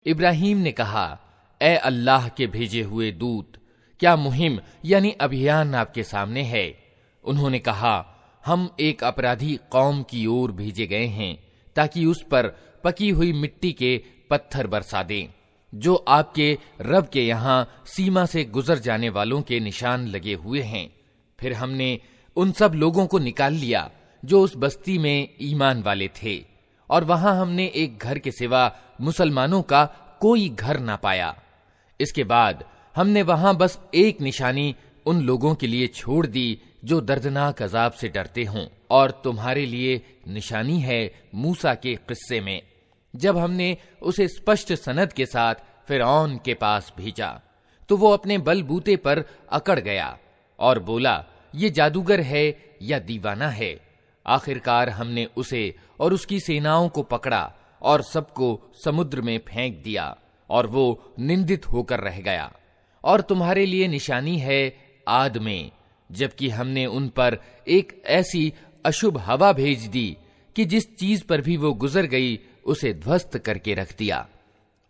इब्राहीम ने कहा, ए अल्लाह के भेजे हुए दूत, क्या मुहिम यानी अभियान आपके सामने है? उन्होंने कहा, हम एक अपराधी कौम की ओर भेजे गए हैं ताकि उस पर पकी हुई मिट्टी के पत्थर बरसा दें, जो आपके रब के यहाँ सीमा से गुजर जाने वालों के निशान लगे हुए हैं। फिर हमने उन सब लोगों को निकाल लिया जो उस बस्ती में ईमान वाले थे, और वहां हमने एक घर के सिवा मुसलमानों का कोई घर ना पाया। इसके बाद हमने वहां बस एक निशानी उन लोगों के लिए छोड़ दी जो दर्दनाक अजाब से डरते हों, और तुम्हारे लिए निशानी है मूसा के किस्से में, जब हमने उसे स्पष्ट सनद के साथ फिरौन के पास भेजा तो वो अपने बलबूते पर अकड़ गया और बोला, ये जादूगर है या दीवाना है। आखिरकार हमने उसे और उसकी सेनाओं को पकड़ा और सबको समुद्र में फेंक दिया, और वो निंदित होकर रह गया। और तुम्हारे लिए निशानी है आद में, जबकि हमने उन पर एक ऐसी अशुभ हवा भेज दी कि जिस चीज पर भी वो गुजर गई उसे ध्वस्त करके रख दिया।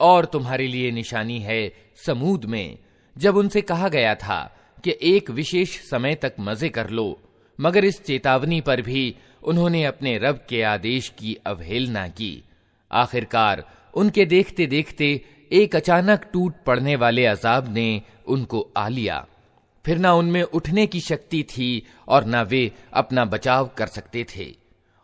और तुम्हारे लिए निशानी है समूद में, जब उनसे कहा गया था कि एक विशेष समय तक मजे कर लो, मगर इस चेतावनी पर भी उन्होंने अपने रब के आदेश की अवहेलना की। आखिरकार उनके देखते देखते एक अचानक टूट पड़ने वाले अजाब ने उनको आ लिया। फिर ना उनमें उठने की शक्ति थी और ना वे अपना बचाव कर सकते थे।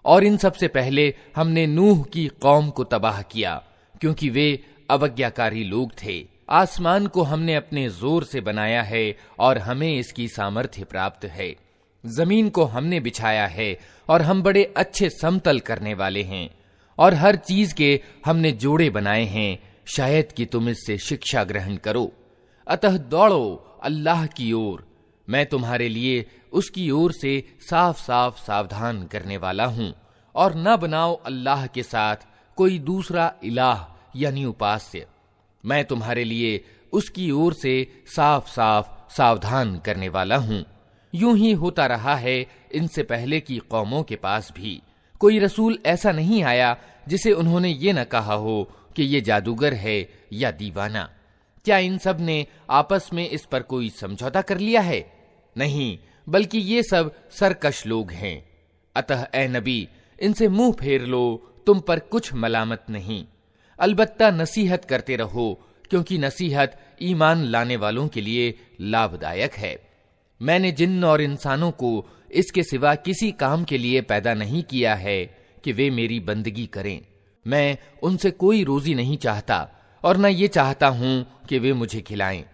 और इन सबसे पहले हमने नूह की कौम को तबाह किया, क्योंकि वे अवज्ञाकारी लोग थे। आसमान को हमने अपने जोर से बनाया है और हमें इसकी सामर्थ्य प्राप्त है। जमीन को हमने बिछाया है और हम बड़े अच्छे समतल करने वाले हैं। और हर चीज के हमने जोड़े बनाए हैं, शायद कि तुम इससे शिक्षा ग्रहण करो। अतः दौड़ो अल्लाह की ओर, मैं तुम्हारे लिए उसकी ओर से साफ साफ सावधान करने वाला हूं। और न बनाओ अल्लाह के साथ कोई दूसरा इलाह यानी उपास्य, मैं तुम्हारे लिए उसकी ओर से साफ साफ सावधान करने वाला हूं। यूं ही होता रहा है इनसे पहले की कौमों के पास भी। कोई रसूल ऐसा नहीं आया जिसे उन्होंने ये न कहा हो कि ये जादूगर है या दीवाना। क्या इन सब ने आपस में इस पर कोई समझौता कर लिया है? नहीं, बल्कि ये सब सरकश लोग हैं। अतः ए नबी, इनसे मुंह फेर लो, तुम पर कुछ मलामत नहीं। अलबत्ता नसीहत करते रहो, क्योंकि नसीहत ईमान लाने वालों के लिए लाभदायक है। मैंने जिन्न और इंसानों को इसके सिवा किसी काम के लिए पैदा नहीं किया है कि वे मेरी बंदगी करें। मैं उनसे कोई रोजी नहीं चाहता और न ये चाहता हूं कि वे मुझे खिलाएं।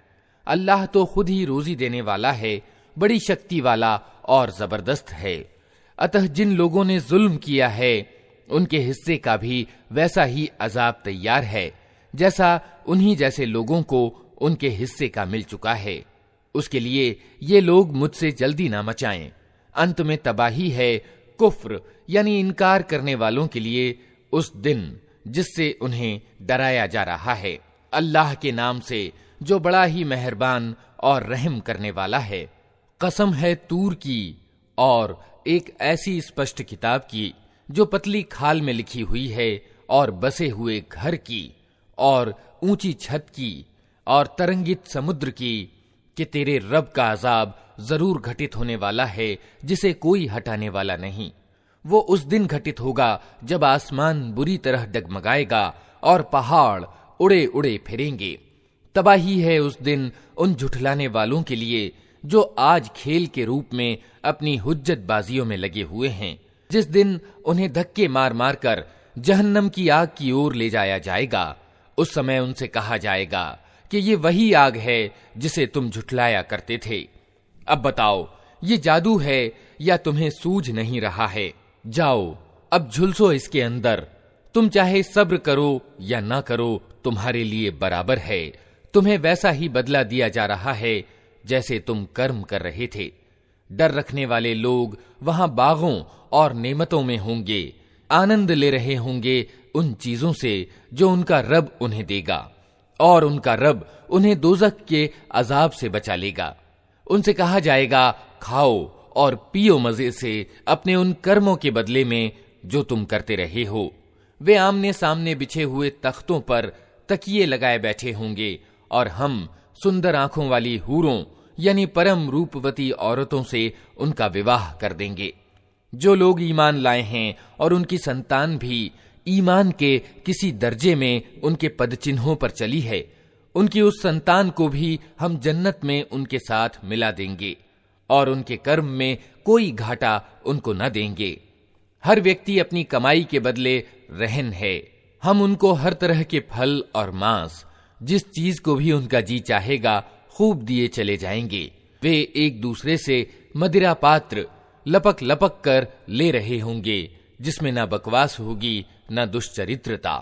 अल्लाह तो खुद ही रोजी देने वाला है, बड़ी शक्ति वाला और जबरदस्त है। अतः जिन लोगों ने जुल्म किया है उनके हिस्से का भी वैसा ही अजाब तैयार है जैसा उन्हीं जैसे लोगों को उनके हिस्से का मिल चुका है। उसके लिए ये लोग मुझसे जल्दी ना मचाएं। अंत में तबाही है कुफ्र यानी इनकार करने वालों के लिए उस दिन जिससे उन्हें डराया जा रहा है। अल्लाह के नाम से जो बड़ा ही मेहरबान और रहम करने वाला है। कसम है तूर की और एक ऐसी स्पष्ट किताब की जो पतली खाल में लिखी हुई है, और बसे हुए घर की, और ऊंची छत की, और तरंगित समुद्र की, कि तेरे रब का अजाब जरूर घटित होने वाला है जिसे कोई हटाने वाला नहीं। वो उस दिन घटित होगा जब आसमान बुरी तरह डगमगाएगा और पहाड़ उड़े उड़े फिरेंगे। तबाही है उस दिन उन झुठलाने वालों के लिए जो आज खेल के रूप में अपनी हुज्जतबाजियों में लगे हुए हैं। जिस दिन उन्हें धक्के मार मार कर जहन्नम की आग की ओर ले जाया जाएगा, उस समय उनसे कहा जाएगा कि ये वही आग है जिसे तुम झुठलाया करते थे। अब बताओ, ये जादू है या तुम्हें सूझ नहीं रहा है? जाओ अब झुलसो इसके अंदर। तुम चाहे सब्र करो या ना करो, तुम्हारे लिए बराबर है। तुम्हें वैसा ही बदला दिया जा रहा है जैसे तुम कर्म कर रहे थे। डर रखने वाले लोग वहां बागों और नेमतों में होंगे, आनंद ले रहे होंगे उन चीजों से जो उनका रब उन्हें देगा, और उनका रब उन्हें दोजख के अजाब से बचा लेगा। उनसे कहा जाएगा, खाओ और पियो मजे से अपने उन कर्मों के बदले में जो तुम करते रहे हो। वे आमने सामने बिछे हुए तख्तों पर तकिए लगाए बैठे होंगे और हम सुंदर आंखों वाली हूरों यानी परम रूपवती औरतों से उनका विवाह कर देंगे। जो लोग ईमान लाए हैं और उनकी संतान भी ईमान के किसी दर्जे में उनके पदचिन्हों पर चली है, उनकी उस संतान को भी हम जन्नत में उनके साथ मिला देंगे और उनके कर्म में कोई घाटा उनको न देंगे। हर व्यक्ति अपनी कमाई के बदले रहन है। हम उनको हर तरह के फल और मांस, जिस चीज को भी उनका जी चाहेगा, खूब दिए चले जाएंगे। वे एक दूसरे से मदिरा पात्र लपक लपक कर ले रहे होंगे, जिसमें न बकवास होगी न दुष्चरित्रता,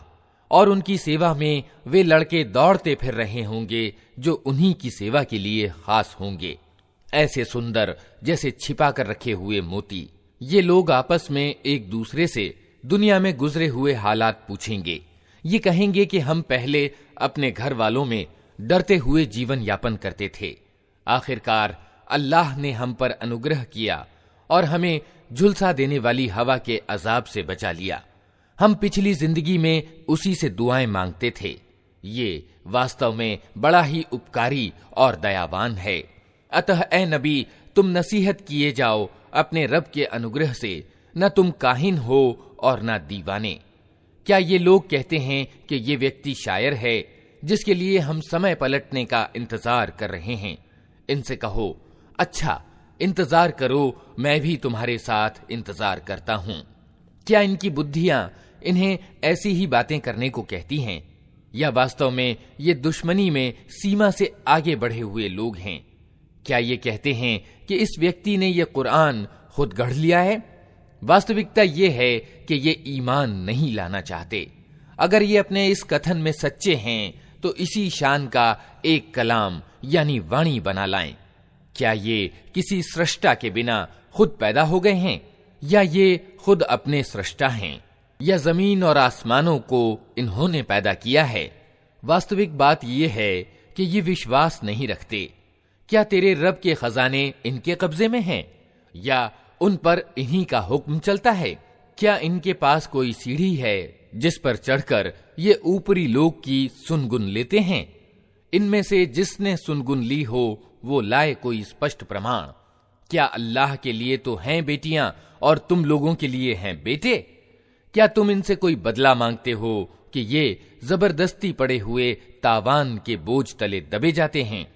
और उनकी सेवा में वे लड़के दौड़ते फिर रहे होंगे जो उन्हीं की सेवा के लिए खास होंगे, ऐसे सुंदर जैसे छिपा कर रखे हुए मोती। ये लोग आपस में एक दूसरे से दुनिया में गुजरे हुए हालात पूछेंगे। ये कहेंगे कि हम पहले अपने घर वालों में डरते हुए जीवन यापन करते थे, आखिरकार अल्लाह ने हम पर अनुग्रह किया और हमें झुलसा देने वाली हवा के अजाब से बचा लिया। हम पिछली जिंदगी में उसी से दुआएं मांगते थे। ये वास्तव में बड़ा ही उपकारी और दयावान है। अतः ए नबी, तुम नसीहत किए जाओ अपने रब के अनुग्रह से, न तुम काहिन हो और न दीवाने। क्या ये लोग कहते हैं कि ये व्यक्ति शायर है जिसके लिए हम समय पलटने का इंतजार कर रहे हैं? इनसे कहो, अच्छा इंतजार करो, मैं भी तुम्हारे साथ इंतजार करता हूं। क्या इनकी बुद्धियां इन्हें ऐसी ही बातें करने को कहती हैं, या वास्तव में ये दुश्मनी में सीमा से आगे बढ़े हुए लोग हैं? क्या ये कहते हैं कि इस व्यक्ति ने ये कुरान खुद गढ़ लिया है? वास्तविकता ये है कि ये ईमान नहीं लाना चाहते। अगर ये अपने इस कथन में सच्चे हैं तो इसी शान का एक कलाम यानी वाणी बना लाएं। क्या ये किसी सृष्टा के बिना खुद पैदा हो गए हैं, या ये खुद अपने सृष्टा हैं, या जमीन और आसमानों को इन्होंने पैदा किया है? वास्तविक बात यह है कि ये विश्वास नहीं रखते। क्या तेरे रब के खजाने इनके कब्जे में हैं, या उन पर इन्हीं का हुक्म चलता है? क्या इनके पास कोई सीढ़ी है जिस पर चढ़कर ये ऊपरी लोक की सुनगुन लेते हैं? इनमें से जिसने सुनगुन ली हो वो लाए कोई स्पष्ट प्रमाण। क्या अल्लाह के लिए तो हैं बेटियां और तुम लोगों के लिए हैं बेटे? क्या तुम इनसे कोई बदला मांगते हो कि ये जबरदस्ती पड़े हुए तावान के बोझ तले दबे जाते हैं?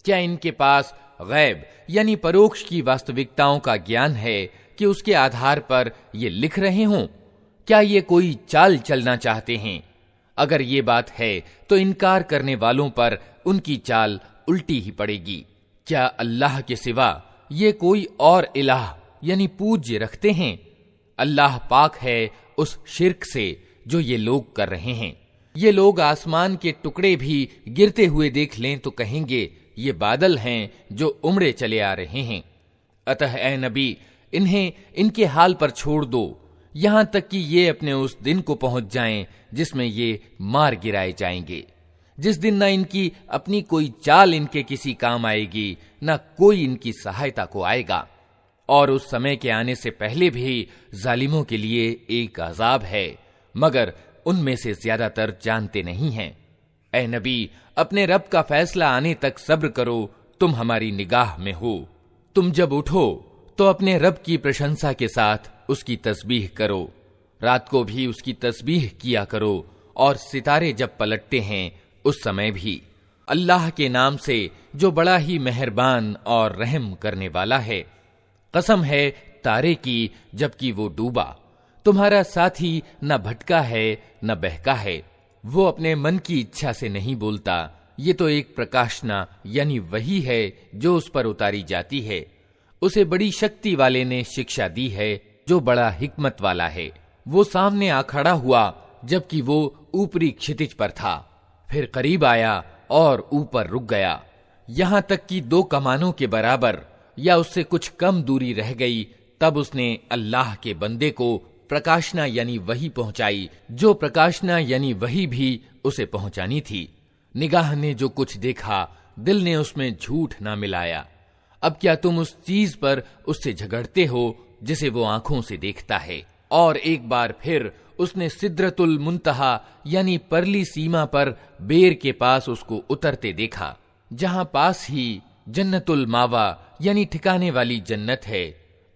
क्या इनके पास गैब यानी परोक्ष की वास्तविकताओं का ज्ञान है कि उसके आधार पर ये लिख रहे हों? क्या ये कोई चाल चलना चाहते हैं? अगर ये बात है तो इनकार करने वालों पर उनकी चाल उल्टी ही पड़ेगी। क्या अल्लाह के सिवा ये कोई और इलाह यानी पूज्य रखते हैं? अल्लाह पाक है उस शिर्क से जो ये लोग कर रहे हैं। ये लोग आसमान के टुकड़े भी गिरते हुए देख लें तो कहेंगे ये बादल हैं जो उमड़े चले आ रहे हैं। अतः ए नबी, इन्हें इनके हाल पर छोड़ दो, यहां तक कि ये अपने उस दिन को पहुंच जाएं जिसमें ये मार गिराए जाएंगे, जिस दिन न इनकी अपनी कोई चाल इनके किसी काम आएगी, न कोई इनकी सहायता को आएगा। और उस समय के आने से पहले भी जालिमों के लिए एक अजाब है, मगर उनमें से ज्यादातर जानते नहीं हैं। ए नबी, अपने रब का फैसला आने तक सब्र करो, तुम हमारी निगाह में हो। तुम जब उठो तो अपने रब की प्रशंसा के साथ उसकी तस्बीह करो, रात को भी उसकी तस्बीह किया करो, और सितारे जब पलटते हैं उस समय भी। अल्लाह के नाम से जो बड़ा ही मेहरबान और रहम करने वाला है। कसम है तारे की जबकि वो डूबा, तुम्हारा साथी न भटका है न बहका है। वो अपने मन की इच्छा से नहीं बोलता, ये तो एक प्रकाशना यानी वही है जो उस पर उतारी जाती है। उसे बड़ी शक्ति वाले ने शिक्षा दी है जो बड़ा हिकमत वाला है। वो सामने आ खड़ा हुआ जबकि वो ऊपरी क्षितिज पर था, फिर करीब आया और ऊपर रुक गया, यहां तक कि 2 कमानों के बराबर या उससे कुछ कम दूरी रह गई। तब उसने अल्लाह के बंदे को प्रकाशना यानी वही पहुंचाई जो प्रकाशना यानी वही भी उसे पहुंचानी थी। निगाह ने जो कुछ देखा, दिल ने उसमें झूठ ना मिलाया। अब क्या तुम उस चीज पर उससे झगड़ते हो जिसे वो आंखों से देखता है, और एक बार फिर उसने सिद्रतुल मुंतहा यानी परली सीमा पर बेर के पास उसको उतरते देखा, जहां पास ही जन्नतुल मावा यानी ठिकाने वाली जन्नत है।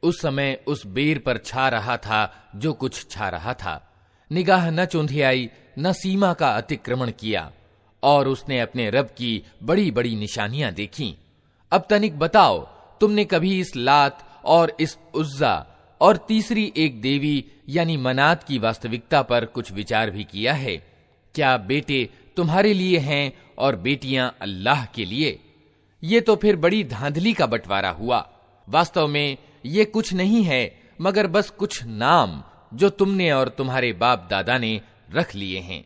उस समय उस बेर पर छा रहा था जो कुछ छा रहा था। निगाह न चौंधियाई, न सीमा का अतिक्रमण किया, और उसने अपने रब की बड़ी बड़ी निशानियां देखीं। अब तनिक बताओ, तुमने कभी इस लात और इस उज्जा और तीसरी एक देवी यानी मनात की वास्तविकता पर कुछ विचार भी किया है? क्या बेटे तुम्हारे लिए हैं और बेटियां अल्लाह के लिए? ये तो फिर बड़ी धांधली का बंटवारा हुआ। वास्तव में ये कुछ नहीं है मगर बस कुछ नाम जो तुमने और तुम्हारे बाप दादा ने रख लिए हैं।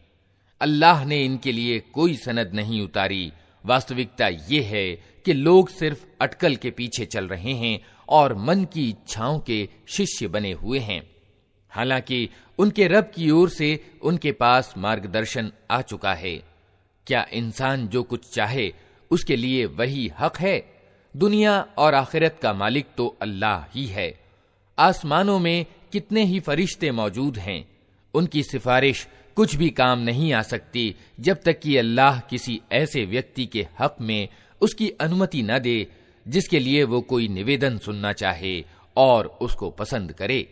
अल्लाह ने इनके लिए कोई सनद नहीं उतारी। वास्तविकता ये है कि लोग सिर्फ अटकल के पीछे चल रहे हैं और मन की इच्छाओं के शिष्य बने हुए हैं। हालांकि उनके रब की ओर से उनके पास मार्गदर्शन आ चुका है। क्या इंसान जो कुछ चाहे उसके लिए वही हक है? दुनिया और आखिरत का मालिक तो अल्लाह ही है। आसमानों में कितने ही फरिश्ते मौजूद हैं, उनकी सिफारिश कुछ भी काम नहीं आ सकती जब तक कि अल्लाह किसी ऐसे व्यक्ति के हक में उसकी अनुमति न दे जिसके लिए वो कोई निवेदन सुनना चाहे और उसको पसंद करे।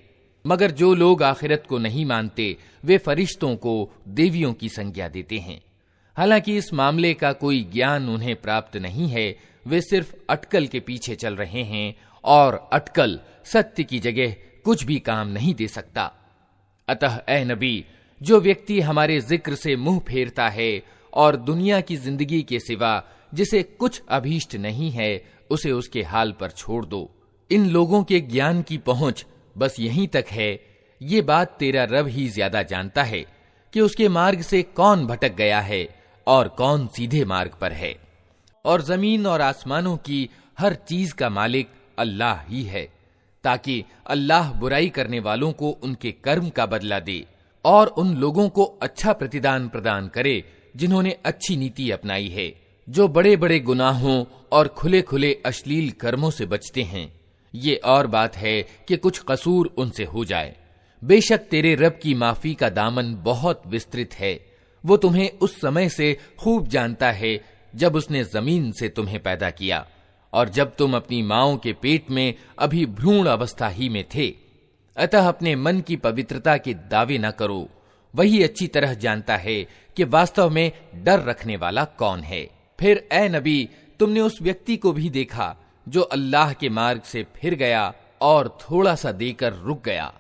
मगर जो लोग आखिरत को नहीं मानते वे फरिश्तों को देवियों की संज्ञा देते हैं। हालांकि इस मामले का कोई ज्ञान उन्हें प्राप्त नहीं है, वे सिर्फ अटकल के पीछे चल रहे हैं और अटकल सत्य की जगह कुछ भी काम नहीं दे सकता। अतः ए नबी, जो व्यक्ति हमारे जिक्र से मुंह फेरता है और दुनिया की जिंदगी के सिवा जिसे कुछ अभीष्ट नहीं है उसे उसके हाल पर छोड़ दो। इन लोगों के ज्ञान की पहुंच बस यहीं तक है। ये बात तेरा रब ही ज्यादा जानता है कि उसके मार्ग से कौन भटक गया है और कौन सीधे मार्ग पर है। और जमीन और आसमानों की हर चीज का मालिक अल्लाह ही है, ताकि अल्लाह बुराई करने वालों को उनके कर्म का बदला दे और उन लोगों को अच्छा प्रतिदान प्रदान करे जिन्होंने अच्छी नीति अपनाई है, जो बड़े बड़े गुनाहों और खुले खुले अश्लील कर्मों से बचते हैं। ये और बात है कि कुछ कसूर उनसे हो जाए। बेशक तेरे रब की माफी का दामन बहुत विस्तृत है। वो तुम्हें उस समय से खूब जानता है जब उसने जमीन से तुम्हें पैदा किया और जब तुम अपनी माओं के पेट में अभी भ्रूण अवस्था ही में थे। अतः अपने मन की पवित्रता के दावे न करो। वही अच्छी तरह जानता है कि वास्तव में डर रखने वाला कौन है। फिर ए नबी, तुमने उस व्यक्ति को भी देखा जो अल्लाह के मार्ग से फिर गया और थोड़ा सा देकर रुक गया।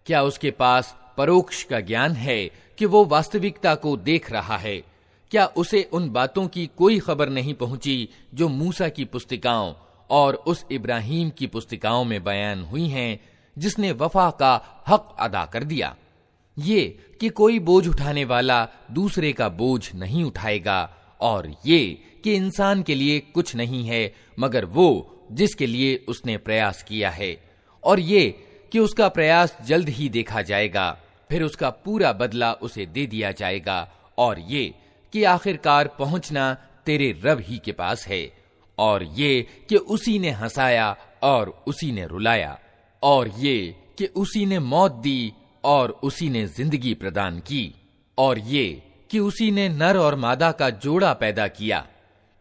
क्या उसके पास परोक्ष का ज्ञान है कि वो वास्तविकता को देख रहा है? क्या उसे उन बातों की कोई खबर नहीं पहुंची जो मूसा की पुस्तिकाओं और उस इब्राहिम की पुस्तिकाओं में बयान हुई हैं, जिसने वफा का हक अदा कर दिया? ये कि कोई बोझ उठाने वाला दूसरे का बोझ नहीं उठाएगा, और ये कि इंसान के लिए कुछ नहीं है मगर वो जिसके लिए उसने प्रयास किया है, और ये कि उसका प्रयास जल्द ही देखा जाएगा, फिर उसका पूरा बदला उसे दे दिया जाएगा, और ये कि आखिरकार पहुंचना तेरे रब ही के पास है, और ये कि उसी ने हंसाया और उसी ने रुलाया, और ये कि उसी ने मौत दी और उसी ने जिंदगी प्रदान की, और ये कि उसी ने नर और मादा का जोड़ा पैदा किया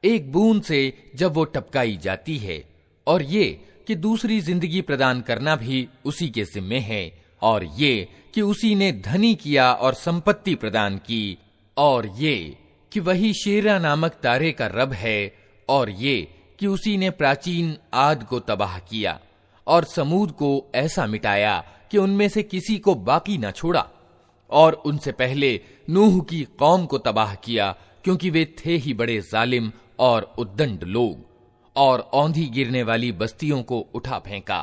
एक बूंद से जब वो टपकाई जाती है, और ये कि दूसरी जिंदगी प्रदान करना भी उसी के जिम्मे है, और ये कि उसी ने धनी किया और संपत्ति प्रदान की, और ये कि वही शेरा नामक तारे का रब है, और ये कि उसी ने प्राचीन आद को तबाह किया और समूद को ऐसा मिटाया कि उनमें से किसी को बाकी न छोड़ा, और उनसे पहले नूह की कौम को तबाह किया क्योंकि वे थे ही बड़े जालिम और उद्दंड लोग, और औंधी गिरने वाली बस्तियों को उठा फेंका,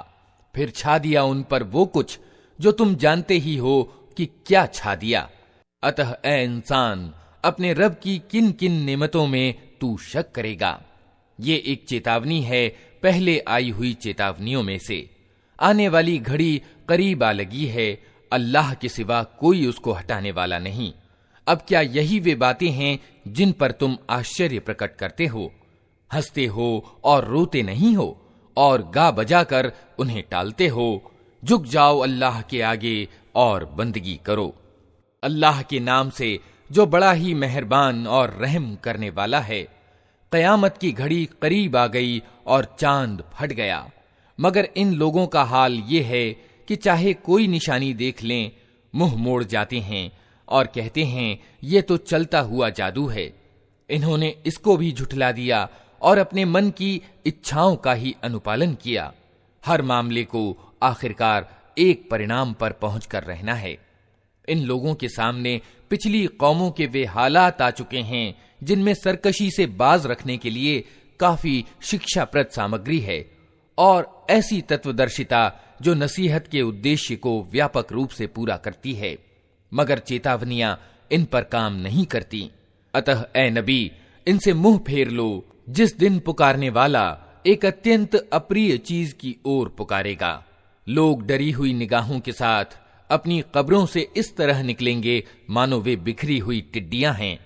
फिर छा दिया उन पर वो कुछ जो तुम जानते ही हो कि क्या छा दिया। अतः ए इंसान, अपने रब की किन किन नेमतों में तू शक करेगा? ये एक चेतावनी है पहले आई हुई चेतावनियों में से। आने वाली घड़ी करीब आ लगी है, अल्लाह के सिवा कोई उसको हटाने वाला नहीं। अब क्या यही वे बातें हैं जिन पर तुम आश्चर्य प्रकट करते हो, हंसते हो और रोते नहीं हो, और गा बजा कर उन्हें टालते हो? झुक जाओ अल्लाह के आगे और बंदगी करो। अल्लाह के नाम से जो बड़ा ही मेहरबान और रहम करने वाला है। क़यामत की घड़ी करीब आ गई और चांद फट गया, मगर इन लोगों का हाल ये है कि चाहे कोई निशानी देख लें, मुंह मोड़ जाते हैं और कहते हैं ये तो चलता हुआ जादू है। इन्होंने इसको भी झुठला दिया और अपने मन की इच्छाओं का ही अनुपालन किया। हर मामले को आखिरकार एक परिणाम पर पहुंचकर रहना है। इन लोगों के सामने पिछली कौमों के वे हालात आ चुके हैं जिनमें सरकशी से बाज रखने के लिए काफी शिक्षाप्रद सामग्री है और ऐसी तत्वदर्शिता जो नसीहत के उद्देश्य को व्यापक रूप से पूरा करती है, मगर चेतावनियां इन पर काम नहीं करती। अतः ए नबी, इनसे मुंह फेर लो। जिस दिन पुकारने वाला एक अत्यंत अप्रिय चीज की ओर पुकारेगा, लोग डरी हुई निगाहों के साथ अपनी कब्रों से इस तरह निकलेंगे मानो वे बिखरी हुई टिड्डियां हैं।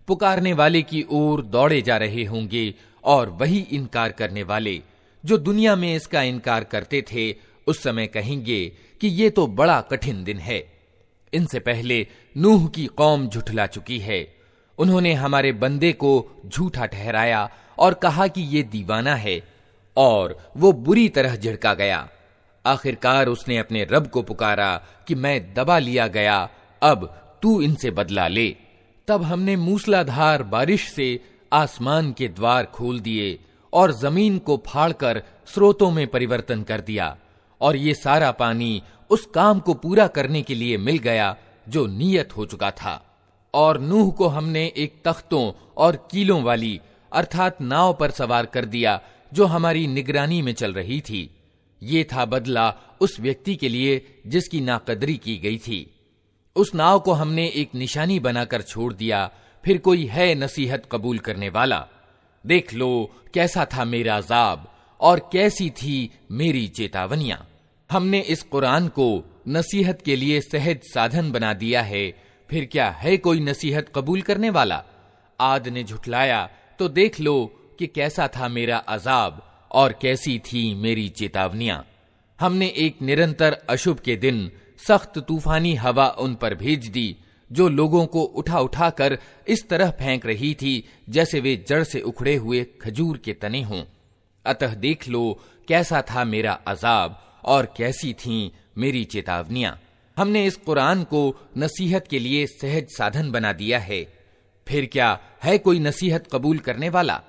पुकारने वाले की ओर दौड़े जा रहे होंगे और वही इनकार करने वाले जो दुनिया में इसका इनकार करते थे उस समय कहेंगे कि ये तो बड़ा कठिन दिन है। इनसे पहले नूह की कौम झुठला चुकी है। उन्होंने हमारे बंदे को झूठा ठहराया और कहा कि ये दीवाना है, और वो बुरी तरह झिड़का गया। आखिरकार उसने अपने रब को पुकारा कि मैं दबा लिया गया, अब तू इनसे बदला ले। तब हमने मूसलाधार बारिश से आसमान के द्वार खोल दिए और जमीन को फाड़कर स्रोतों में परिवर्तन कर दिया, और ये सारा पानी उस काम को पूरा करने के लिए मिल गया जो नियत हो चुका था। और नूह को हमने एक तख्तों और कीलों वाली अर्थात नाव पर सवार कर दिया जो हमारी निगरानी में चल रही थी। ये था बदला उस व्यक्ति के लिए जिसकी नाकदरी की गई थी। उस नाव को हमने एक निशानी बनाकर छोड़ दिया, फिर कोई है नसीहत कबूल करने वाला। देख लो कैसा था मेरा अजाब और कैसी थी मेरी चेतावनियां। हमने इस कुरान को नसीहत के लिए सहज साधन बना दिया है, फिर क्या है कोई नसीहत कबूल करने वाला? आद ने झुठलाया तो देख लो कि कैसा था मेरा अजाब और कैसी थी मेरी चेतावनियां। हमने एक निरंतर अशुभ के दिन सख्त तूफानी हवा उन पर भेज दी जो लोगों को उठा उठा कर इस तरह फेंक रही थी जैसे वे जड़ से उखड़े हुए खजूर के तने हों। अतः देख लो कैसा था मेरा अजाब और कैसी थी मेरी चेतावनियां। हमने इस कुरान को नसीहत के लिए सहज साधन बना दिया है, फिर क्या है कोई नसीहत कबूल करने वाला?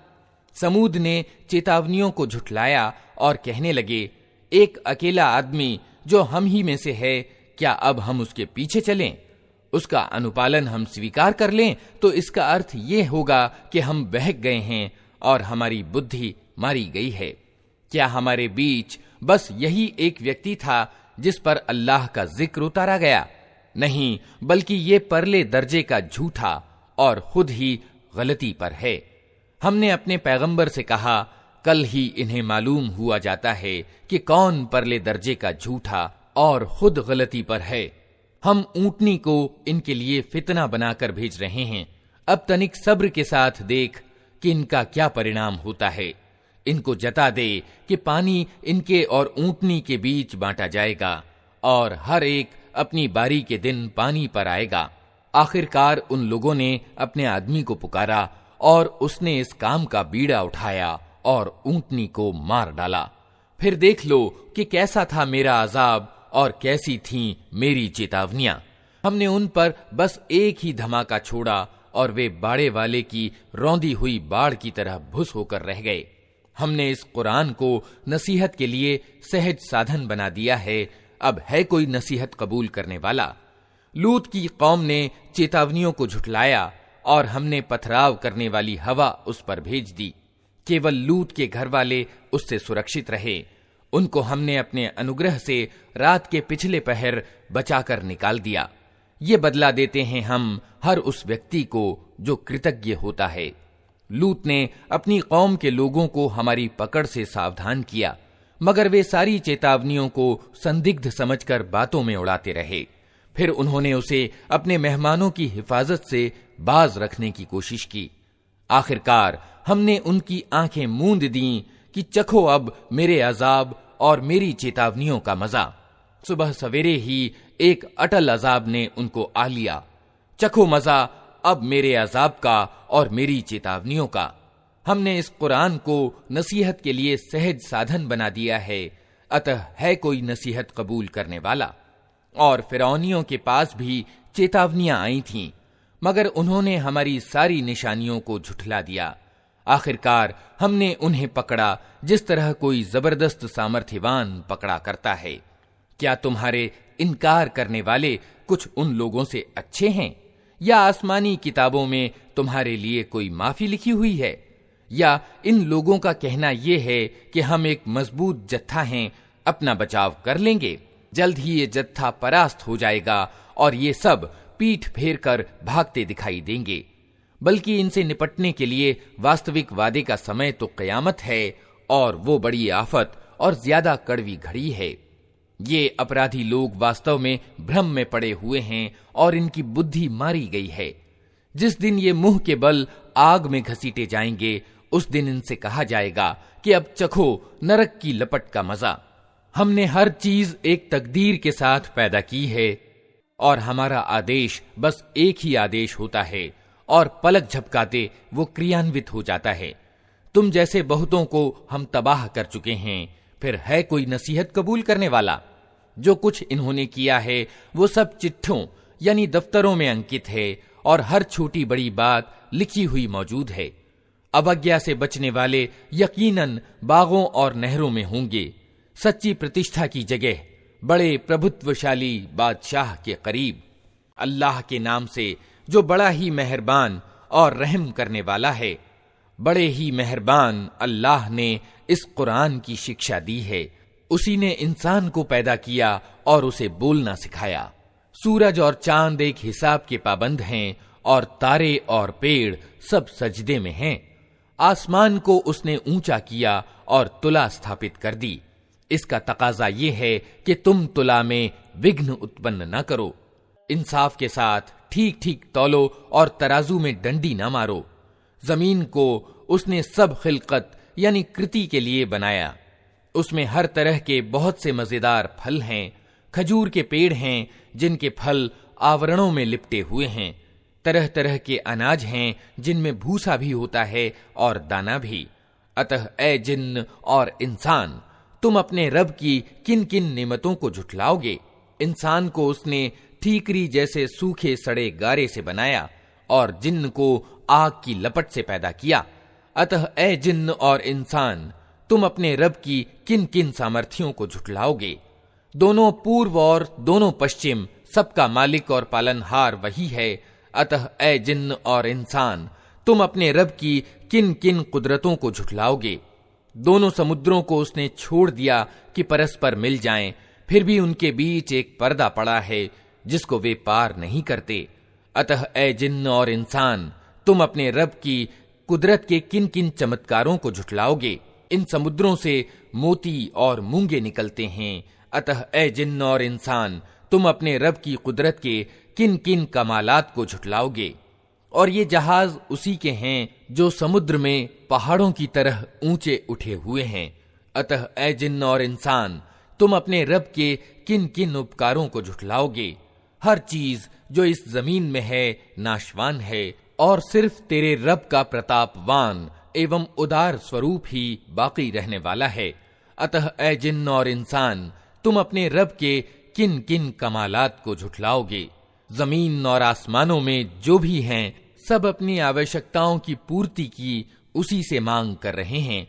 समूद ने चेतावनियों को झुठलाया और कहने लगे, एक अकेला आदमी जो हम ही में से है, क्या अब हम उसके पीछे चलें? उसका अनुपालन हम स्वीकार कर लें तो इसका अर्थ ये होगा कि हम बहक गए हैं और हमारी बुद्धि मारी गई है। क्या हमारे बीच बस यही एक व्यक्ति था जिस पर अल्लाह का जिक्र उतारा गया? नहीं, बल्कि ये परले दर्जे का झूठा और खुद ही गलती पर है। हमने अपने पैगंबर से कहा, कल ही इन्हें मालूम हुआ जाता है कि कौन परले दर्जे का झूठा और खुद गलती पर है। हम ऊंटनी को इनके लिए फितना बनाकर भेज रहे हैं। अब तनिक सब्र के साथ देख कि इनका क्या परिणाम होता है। इनको जता दे कि पानी इनके और ऊंटनी के बीच बांटा जाएगा और हर एक अपनी बारी के दिन पानी पर आएगा। आखिरकार उन लोगों ने अपने आदमी को पुकारा और उसने इस काम का बीड़ा उठाया और ऊंटनी को मार डाला। फिर देख लो कि कैसा था मेरा अजाब और कैसी थी मेरी चेतावनियां। हमने उन पर बस एक ही धमाका छोड़ा और वे बाड़े वाले की रौंदी हुई बाढ़ की तरह भुस होकर रह गए। हमने इस कुरान को नसीहत के लिए सहज साधन बना दिया है, अब है कोई नसीहत कबूल करने वाला? लूत की कौम ने चेतावनियों को झुठलाया और हमने पथराव करने वाली हवा उस पर भेज दी। केवल लूत के घर वाले उससे सुरक्षित रहे। उनको हमने अपने अनुग्रह से रात के पिछले पहर बचाकर निकाल दिया। ये बदला देते हैं हम हर उस व्यक्ति को जो कृतज्ञ होता है। लूत ने अपनी कौम के लोगों को हमारी पकड़ से सावधान किया, मगर वे सारी चेतावनियों को संदिग्ध समझकर बातों में उड़ाते रहे। फिर उन्होंने उसे अपने मेहमानों की हिफाजत से बाज रखने की कोशिश की। आखिरकार हमने उनकी आंखें मूंद दी कि चखो अब मेरे अजाब और मेरी चेतावनियों का मजा। सुबह सवेरे ही एक अटल अजाब ने उनको आ लिया चखो मजा अब मेरे अजाब का और मेरी चेतावनियों का। हमने इस कुरान को नसीहत के लिए सहज साधन बना दिया है, अतः है कोई नसीहत कबूल करने वाला। और फिरौनियों के पास भी चेतावनियां आई थीं, मगर उन्होंने हमारी सारी निशानियों को झुठला दिया। आखिरकार हमने उन्हें पकड़ा जिस तरह कोई जबरदस्त सामर्थ्यवान पकड़ा करता है। क्या तुम्हारे इनकार करने वाले कुछ उन लोगों से अच्छे हैं, या आसमानी किताबों में तुम्हारे लिए कोई माफी लिखी हुई है? या इन लोगों का कहना यह है कि हम एक मजबूत जत्था हैं, अपना बचाव कर लेंगे, जल्द ही ये जत्था परास्त हो जाएगा और ये सब पीठ फेर कर भागते दिखाई देंगे। बल्कि इनसे निपटने के लिए वास्तविक वादे का समय तो कयामत है, और वो बड़ी आफत और ज्यादा कड़वी घड़ी है। ये अपराधी लोग वास्तव में भ्रम में पड़े हुए हैं और इनकी बुद्धि मारी गई है। जिस दिन ये मुंह के बल आग में घसीटे जाएंगे, उस दिन इनसे कहा जाएगा कि अब चखो नरक की लपट का मजा। हमने हर चीज एक तकदीर के साथ पैदा की है, और हमारा आदेश बस एक ही आदेश होता है, और पलक झपकाते वो क्रियान्वित हो जाता है। तुम जैसे बहुतों को हम तबाह कर चुके हैं, फिर है कोई नसीहत कबूल करने वाला? जो कुछ इन्होंने किया है वो सब चिट्ठों यानी दफ्तरों में अंकित है, और हर छोटी बड़ी बात लिखी हुई मौजूद है। अवज्ञा से बचने वाले यकीनन बागों और नहरों में होंगे, सच्ची प्रतिष्ठा की जगह बड़े प्रभुत्वशाली बादशाह के करीब। अल्लाह के नाम से जो बड़ा ही मेहरबान और रहम करने वाला है। बड़े ही मेहरबान अल्लाह ने इस कुरान की शिक्षा दी है। उसी ने इंसान को पैदा किया और उसे बोलना सिखाया। सूरज और चांद एक हिसाब के पाबंद हैं, और तारे और पेड़ सब सजदे में हैं। आसमान को उसने ऊंचा किया और तुला स्थापित कर दी। इसका तकाजा ये है कि तुम तुला में विघ्न उत्पन्न न करो। इंसाफ के साथ ठीक ठीक तौलो और तराजू में डंडी न मारो। जमीन को उसने सब खिलकत यानी कृति के लिए बनाया। उसमें हर तरह के बहुत से मजेदार फल हैं। खजूर के पेड़ हैं जिनके फल आवरणों में लिपटे हुए हैं। तरह तरह के अनाज हैं जिनमें भूसा भी होता है और दाना भी। अतः ए जिन्न और इंसान, तुम अपने रब की किन किन नेमतों को झुठलाओगे? इंसान को उसने ठीकरी जैसे सूखे सड़े गारे से बनाया, और जिन्न को आग की लपट से पैदा किया। अतः ए जिन्न और इंसान, तुम अपने रब की किन किन सामर्थ्यों को झुठलाओगे? दोनों पूर्व और दोनों पश्चिम सबका मालिक और पालनहार वही है। अतः ए जिन्न और इंसान, तुम अपने रब की किन किन कुदरतों को झुठलाओगे? दोनों समुद्रों को उसने छोड़ दिया कि परस्पर मिल जाएं, फिर भी उनके बीच एक पर्दा पड़ा है जिसको वे पार नहीं करते। अतः ए जिन्न और इंसान, तुम अपने रब की कुदरत के किन किन चमत्कारों को झुठलाओगे? इन समुद्रों से मोती और मूंगे निकलते हैं। अतः ए जिन्न और इंसान, तुम अपने रब की कुदरत के किन किन कमालात को झुठलाओगे? और ये जहाज उसी के हैं जो समुद्र में पहाड़ों की तरह ऊंचे उठे हुए हैं। अतः ए जिन्न और इंसान, तुम अपने रब के किन किन उपकारों को झुठलाओगे? हर चीज जो इस जमीन में है नाशवान है, और सिर्फ तेरे रब का प्रतापवान एवं उदार स्वरूप ही बाकी रहने वाला है। अतः ए जिन्न और इंसान, तुम अपने रब के किन किन कमालात को झुठलाओगे? जमीन और आसमानों में जो भी हैं, सब अपनी आवश्यकताओं की पूर्ति की उसी से मांग कर रहे हैं।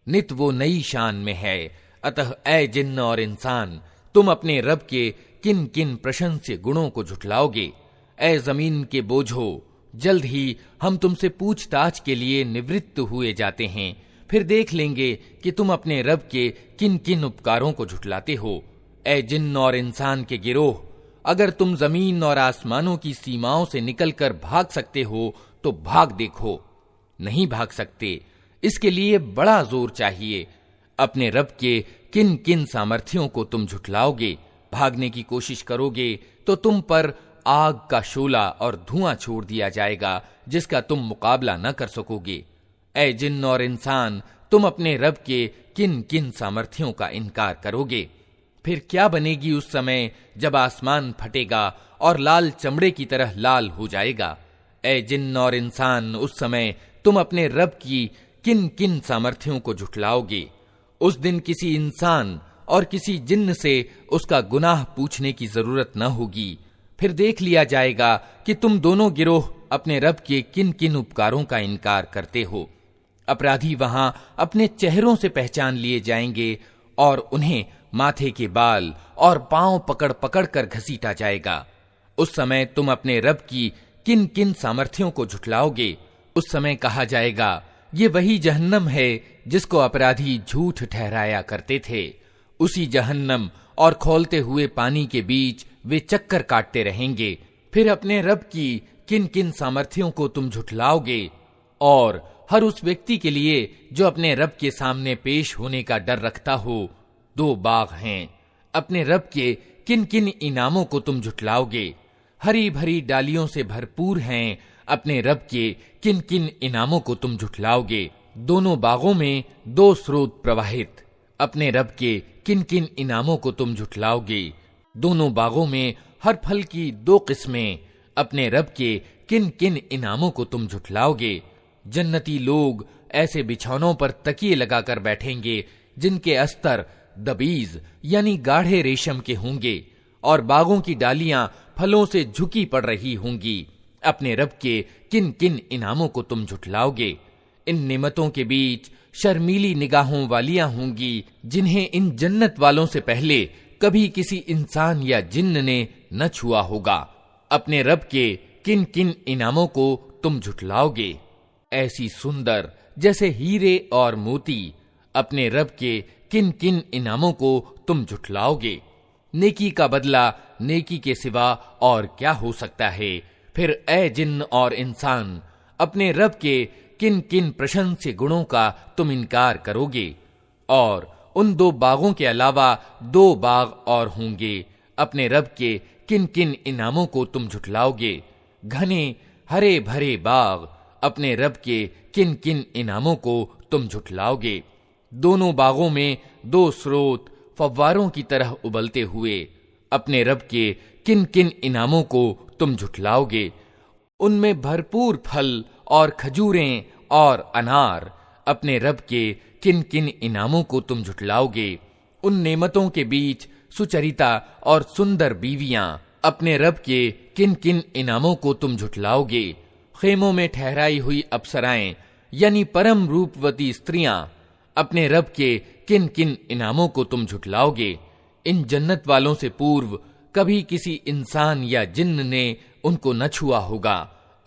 नित वो नई शान में है। अतः ए जिन्न और इंसान, तुम अपने रब के किन किन प्रशंस्य गुणों को झुठलाओगे? ए जमीन के बोझो, जल्द ही हम तुमसे पूछताछ के लिए निवृत्त हुए जाते हैं, फिर देख लेंगे कि तुम अपने रब के किन किन उपकारों को झुठलाते हो। ए जिन्न और इंसान के गिरोह, अगर तुम जमीन और आसमानों की सीमाओं से निकलकर भाग सकते हो तो भाग देखो। नहीं भाग सकते, इसके लिए बड़ा जोर चाहिए। अपने रब के किन किन सामर्थ्यों को तुम झुठलाओगे? भागने की कोशिश करोगे तो तुम पर आग का शोला और धुआं छोड़ दिया जाएगा जिसका तुम मुकाबला न कर सकोगे। ए जिन्न और इंसान, तुम अपने रब के किन किन सामर्थ्यों का इनकार करोगे? फिर क्या बनेगी उस समय जब आसमान फटेगा और लाल चमड़े की तरह लाल हो जाएगा। ए जिन्न और इंसान, उस समय तुम अपने रब की किन किन सामर्थ्यों को झुठलाओगे। उस दिन किसी इंसान और किसी जिन्न से उसका गुनाह पूछने की जरूरत न होगी। फिर देख लिया जाएगा कि तुम दोनों गिरोह अपने रब के किन किन उपकारों का इनकार करते हो। अपराधी वहां अपने चेहरों से पहचान लिए जाएंगे और उन्हें माथे के बाल और पांव पकड़ पकड़ कर घसीटा जाएगा। उस समय तुम अपने रब की किन किन सामर्थ्यों को झुठलाओगे। उस समय कहा जाएगा, ये वही जहन्नम है जिसको अपराधी झूठ ठहराया करते थे। उसी जहन्नम और खौलते हुए पानी के बीच वे चक्कर काटते रहेंगे। फिर अपने रब की किन किन सामर्थ्यों को तुम झुठलाओगे। और हर उस व्यक्ति के लिए जो अपने रब के सामने पेश होने का डर रखता हो 2 बाग हैं। अपने रब के किन किन इनामों को तुम झुठलाओगे। हरी भरी डालियों से भरपूर हैं। अपने रब के किन किन इनामों को तुम झुठलाओगे। दोनों बागों में 2 स्रोत प्रवाहित। अपने रब के किन किन इनामों को तुम झुठलाओगे। दोनों बागों में हर फल की 2 किस्में। अपने रब के किन किन इनामों को तुम झुठलाओगे। जन्नती लोग ऐसे बिछौनों पर तकिए लगाकर बैठेंगे जिनके अस्तर दबीज यानी गाढ़े रेशम के होंगे और बागों की डालियां फलों से झुकी पड़ रही होंगी। अपने रब के किन किन इनामों को तुम झुठलाओगे। इन नेमतों के बीच शर्मीली निगाहों वालियां होंगी जिन्हें इन जन्नत वालों से पहले कभी किसी इंसान या जिन्न ने न छुआ होगा। अपने रब के किन किन इनामों को तुम झुठलाओगे। ऐसी सुंदर जैसे हीरे और मोती। अपने रब के किन किन इनामों को तुम झुठलाओगे। नेकी का बदला नेकी के सिवा और क्या हो सकता है। फिर ए जिन्न और इंसान, अपने रब के किन किन प्रशंस्य गुणों का तुम इनकार करोगे। और उन 2 बागों के अलावा 2 बाग और होंगे। अपने रब के किन किन इनामों को तुम झुठलाओगे। घने हरे भरे बाग। अपने रब के किन किन इनामों को तुम झुठलाओगे। दोनों बागों में 2 स्रोत फव्वारों की तरह उबलते हुए। अपने रब के किन किन इनामों को तुम झुठलाओगे। उनमें भरपूर फल और खजूरें और अनार। अपने रब के किन किन इनामों को तुम झुठलाओगे। उन नेमतों के बीच सुचरिता और सुंदर बीवियां। अपने रब के किन किन इनामों को तुम झुठलाओगे। खेमों में ठहराई हुई अप्सराएं यानी परम रूपवती स्त्रियां। अपने रब के किन किन इनामों को तुम झुठलाओगे। इन जन्नत वालों से पूर्व कभी किसी इंसान या जिन्न ने उनको न छुआ होगा।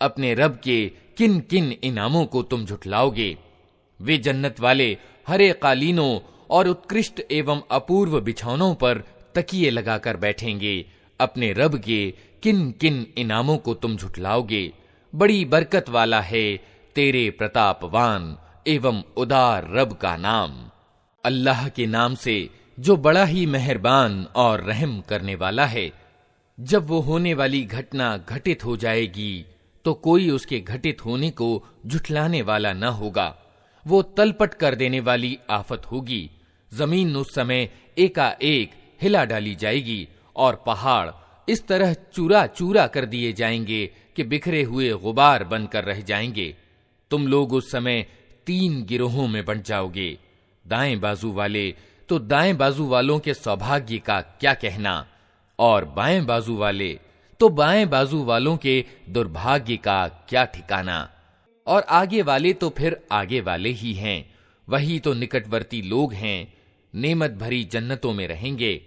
अपने रब के किन किन इनामों को तुम झुठलाओगे। वे जन्नत वाले हरे कालीनों और उत्कृष्ट एवं अपूर्व बिछौनों पर तकिए लगाकर बैठेंगे। अपने रब के किन किन इनामों को तुम झुठलाओगे। बड़ी बरकत वाला है तेरे प्रतापवान एवं उदार रब का नाम। अल्लाह के नाम से जो बड़ा ही मेहरबान और रहम करने वाला है। जब वो होने वाली घटना घटित हो जाएगी तो कोई उसके घटित होने को झुठलाने वाला न होगा। वो तलपट कर देने वाली आफत होगी। जमीन उस समय एकाएक हिला डाली जाएगी और पहाड़ इस तरह चूरा चूरा कर दिए जाएंगे कि बिखरे हुए गुबार बनकर रह जाएंगे। तुम लोग उस समय 3 गिरोहों में बंट जाओगे। दाएं बाजू वाले तो दाएं बाजू वालों के सौभाग्य का क्या कहना, और बाएं बाजू वाले तो बाएं बाजू वालों के दुर्भाग्य का क्या ठिकाना। और आगे वाले तो फिर आगे वाले ही हैं। वही तो निकटवर्ती लोग हैं। नेमत भरी जन्नतों में रहेंगे।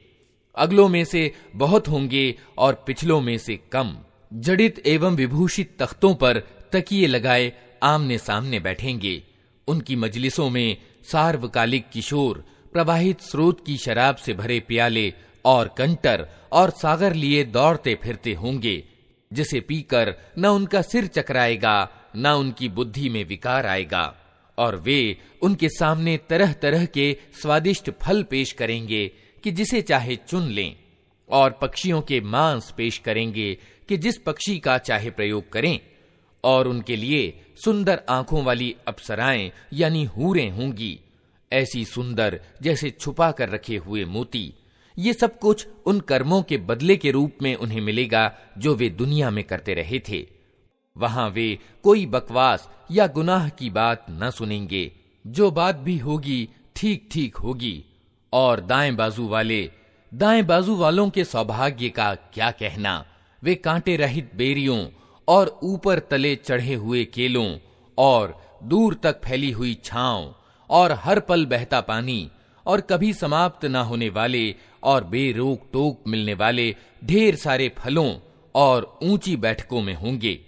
अगलों में से बहुत होंगे और पिछलों में से कम। जड़ित एवं विभूषित तख्तों पर तकिए लगाए आमने सामने बैठेंगे। उनकी मजलिसों में सार्वकालिक किशोर प्रवाहित स्रोत की शराब से भरे प्याले और कंटर और सागर लिए दौड़ते फिरते होंगे, जिसे पीकर न उनका सिर चकराएगा न उनकी बुद्धि में विकार आएगा। और वे उनके सामने तरह तरह के स्वादिष्ट फल पेश करेंगे कि जिसे चाहे चुन लें, और पक्षियों के मांस पेश करेंगे कि जिस पक्षी का चाहे प्रयोग करें। और उनके लिए सुंदर आंखों वाली अप्सराएं यानी हूरें होंगी, ऐसी सुंदर जैसे छुपा कर रखे हुए मोती। ये सब कुछ उन कर्मों के बदले के रूप में उन्हें मिलेगा जो वे दुनिया में करते रहे थे। वहां वे कोई बकवास या गुनाह की बात न सुनेंगे। जो बात भी होगी ठीक ठीक होगी। और दाएं बाजू वालों के सौभाग्य का क्या कहना। वे कांटे रहित बेरियों और ऊपर तले चढ़े हुए केलों और दूर तक फैली हुई छांव और हर पल बहता पानी और कभी समाप्त न होने वाले और बेरोक टोक मिलने वाले ढेर सारे फलों और ऊंची बैठकों में होंगे।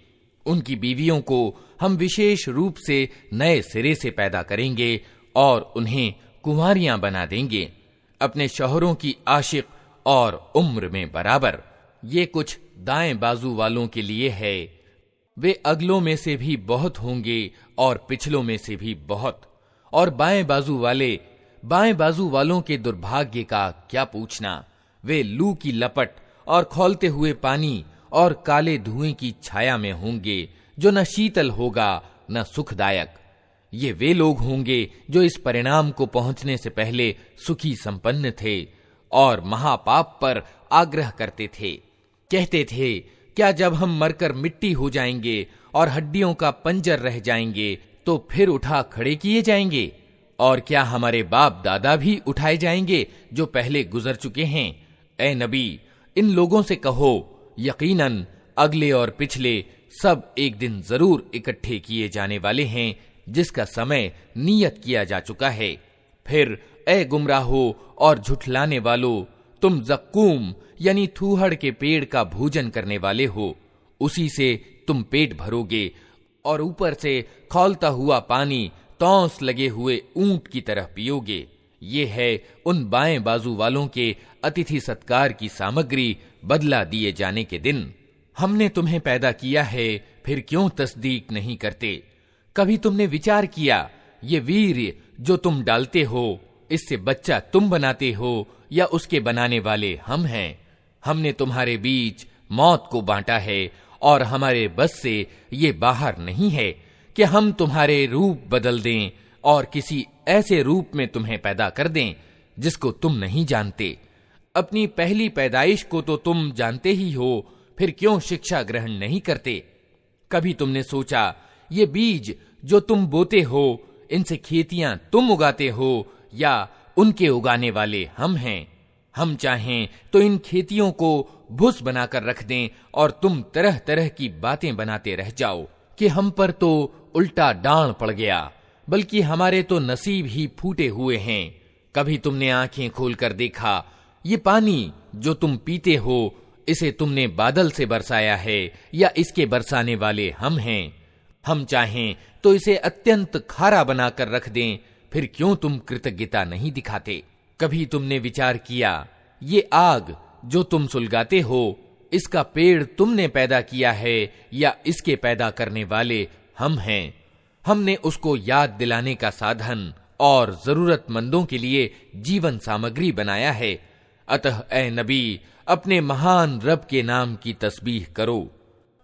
उनकी बीवियों को हम विशेष रूप से नए सिरे से पैदा करेंगे और उन्हें कुंवारियां बना देंगे, अपने शौहरों की आशिक और उम्र में बराबर। ये कुछ दाएं बाजू वालों के लिए है। वे अगलों में से भी बहुत होंगे और पिछलों में से भी बहुत। और बाएं बाजू वालों के दुर्भाग्य का क्या पूछना। वे लू की लपट और खौलते हुए पानी और काले धुएं की छाया में होंगे, जो न शीतल होगा न सुखदायक। ये वे लोग होंगे जो इस परिणाम को पहुंचने से पहले सुखी संपन्न थे और महापाप पर आग्रह करते थे। कहते थे, क्या जब हम मरकर मिट्टी हो जाएंगे और हड्डियों का पंजर रह जाएंगे तो फिर उठा खड़े किए जाएंगे? और क्या हमारे बाप दादा भी उठाए जाएंगे जो पहले गुजर चुके हैं? ए नबी, इन लोगों से कहो, यकीनन अगले और पिछले सब एक दिन जरूर इकट्ठे किए जाने वाले हैं, जिसका समय नियत किया जा चुका है। फिर ए गुमराहो और झुठलाने वालों, तुम जक्कूम यानी थूहड़ के पेड़ का भोजन करने वाले हो। उसी से तुम पेट भरोगे और ऊपर से खौलता हुआ पानी तौंस लगे हुए ऊंट की तरह पियोगे। ये है उन बाएं बाजू वालों के अतिथि सत्कार की सामग्री बदला दिए जाने के दिन। हमने तुम्हें पैदा किया है, फिर क्यों तस्दीक नहीं करते? कभी तुमने विचार किया, ये वीर्य जो तुम डालते हो, इससे बच्चा तुम बनाते हो या उसके बनाने वाले हम हैं? हमने तुम्हारे बीच मौत को बांटा है और हमारे बस से ये बाहर नहीं है कि हम तुम्हारे रूप बदल दें और किसी ऐसे रूप में तुम्हें पैदा कर दें जिसको तुम नहीं जानते। अपनी पहली पैदाइश को तो तुम जानते ही हो, फिर क्यों शिक्षा ग्रहण नहीं करते? कभी तुमने सोचा, ये बीज जो तुम बोते हो, इनसे खेतियां तुम उगाते हो या उनके उगाने वाले हम हैं? हम चाहें तो इन खेतियों को भूस बनाकर रख दें और तुम तरह तरह की बातें बनाते रह जाओ कि हम पर तो उल्टा डांड पड़ गया, बल्कि हमारे तो नसीब ही फूटे हुए हैं। कभी तुमने आंखें खोलकर देखा, ये पानी जो तुम पीते हो, इसे तुमने बादल से बरसाया है या इसके बरसाने वाले हम हैं? हम चाहें तो इसे अत्यंत खारा बनाकर रख दें, फिर क्यों तुम कृतज्ञता नहीं दिखाते? कभी तुमने विचार किया, ये आग जो तुम सुलगाते हो, इसका पेड़ तुमने पैदा किया है या इसके पैदा करने वाले हम हैं? हमने उसको याद दिलाने का साधन और जरूरतमंदों के लिए जीवन सामग्री बनाया है। अतः ए नबी, अपने महान रब के नाम की तस्बीह करो।